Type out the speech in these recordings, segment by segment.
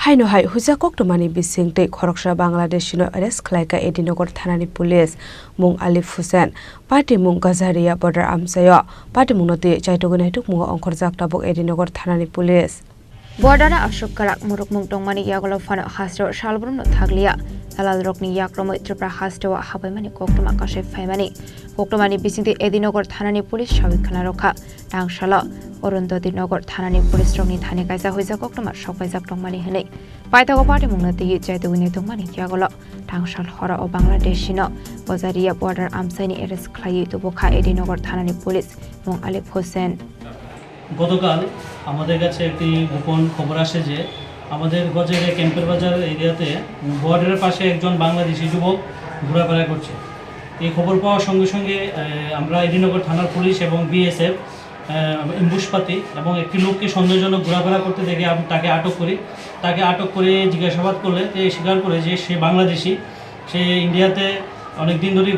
Haino hai Hoijak Koktwmani Bisingtwi Khoroksa Bangladeshi no arrest Khlaikha Nagar Thanani police mung Alif Hussein party mung Gazaria border amsayo party mung noti chaitogone hituk mung Khorjak tabok Nagar Thanani police Bordera ashok karak muruk mung tongmani yagolo fano hastro shalbrum no thaglia dalal rokni yakromo Tripura hastro habaimani Koktwmani kashe faimani Koktwmani Bisingtwi Nagar Thanani police shawikhana rokha tangshala Nagar Thanani police rokni thane kaisa Hoijak Koktwmani Hoijak tongmani hene paitago party mung noti chaitogone tongmani yagolo tangshal hora o Bangladeshi no Gazaria border amsaini arrest khlai tubokha Nagar Thanani police mung Alif Hussein গতকাল আমাদের কাছে একটি গোপন খবর আসে যে আমাদের গজের ক্যাম্পের বাজার এরিয়াতে বর্ডারের পাশে একজন বাংলাদেশি যুবক ঘোরাফেরা করছে। এই খবর পাওয়ার সঙ্গে সঙ্গে আমরা নগর থানার পুলিশ এবং বিএসএফ এমবুশপাতি এবং একটি লোককে সন্দেহজনক ঘোরাফেরা করতে দেখে তাকে আটক করি। তাকে আটক করে জিজ্ঞাসাবাদ করলে স্বীকার করে যে সে বাংলাদেশি, সে ইন্ডিয়াতে অনেক দিন ধরে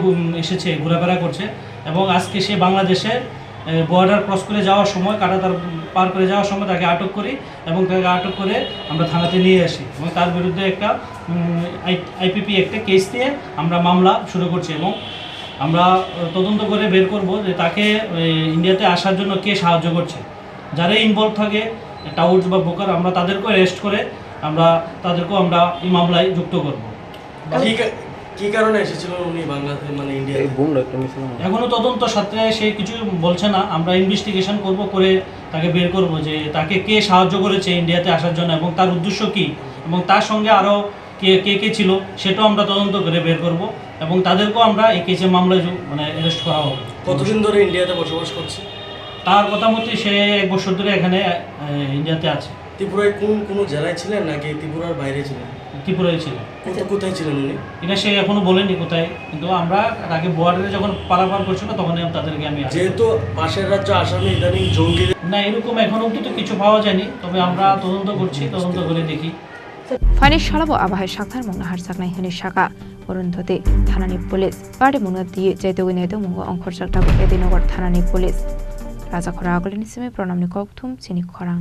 এসেছে, ঘোরাফেরা করছে এবং আজকে সে বাংলাদেশের বর্ডার ক্রস করে যাওয়ার সময় কাঁটাতার পার করে যাওয়ার সময় তাকে আটক করি এবং তাকে আটক করে আমরা থানাতে নিয়ে আসি এবং তার বিরুদ্ধে একটা আইপিপি একটা কেস নিয়ে আমরা মামলা শুরু করছি এবং আমরা তদন্ত করে বের করব যে তাকে ইন্ডিয়াতে আসার জন্য কে সাহায্য করছে। যারা ইনভলভ থাকে টাউটস বা ব্রোকার, আমরা তাদেরকেও অ্যারেস্ট করে তাদেরকেও আমরা এই মামলায় যুক্ত করব। কি কারণে এসেছিল উনি বাংলাদেশ মানে ইন্ডিয়াতে? এখনো তদন্ত সাথে সে কিছু বলছে না। আমরা ইনভেস্টিগেশন করব, করে তাকে বের করব যে তাকে কে সাহায্য করেছে ইন্ডিয়াতে আসার জন্য এবং তার উদ্দেশ্য কী এবং তার সঙ্গে আরও কে ছিল সেটাও আমরা তদন্ত করে বের করব এবং তাদেরকেও আমরা এই কেসে মামলায় মানে অ্যারেস্ট করা হবে। কতদিন ধরে ইন্ডিয়াতে বসবাস করছে? তার কথা মতে সে 1 বছর ধরে এখানে ইন্ডিয়াতে আছে। ত্রিপুরায় কোনো জেলায় ছিলেন নাকি ত্রিপুরার বাইরে ছিলেন? ত্রিপুরায় ছিল। কোথায় ছিলেন উনি? এটা সে এখনো বলেনি কোথায়, কিন্তু আমরা তাকে বর্ডারে যখন পারাপার করছিল তখন তাদেরকে আমি যেহেতু পাশের রাজ্য আসামে ইদানিং জঙ্গি না এরকম এখনো অব্দি কিছু পাওয়া যায়নি, তবে আমরা তদন্ত করছি, তদন্ত করে দেখি। ফানি শালাবো আবাহাই শাখার মংনা হারসাকনাই হনি শাখা অরুন্ধতে থানানি পুলিশ পার্টি মংনা দিয়ে চাইতগিনে তো মঙ্গ অংখরসাকটাবো Nagar Thanani পুলিশ রাজা খরা আগলিনি সিমে প্রণামনি কক্থুম চিনি খরাং।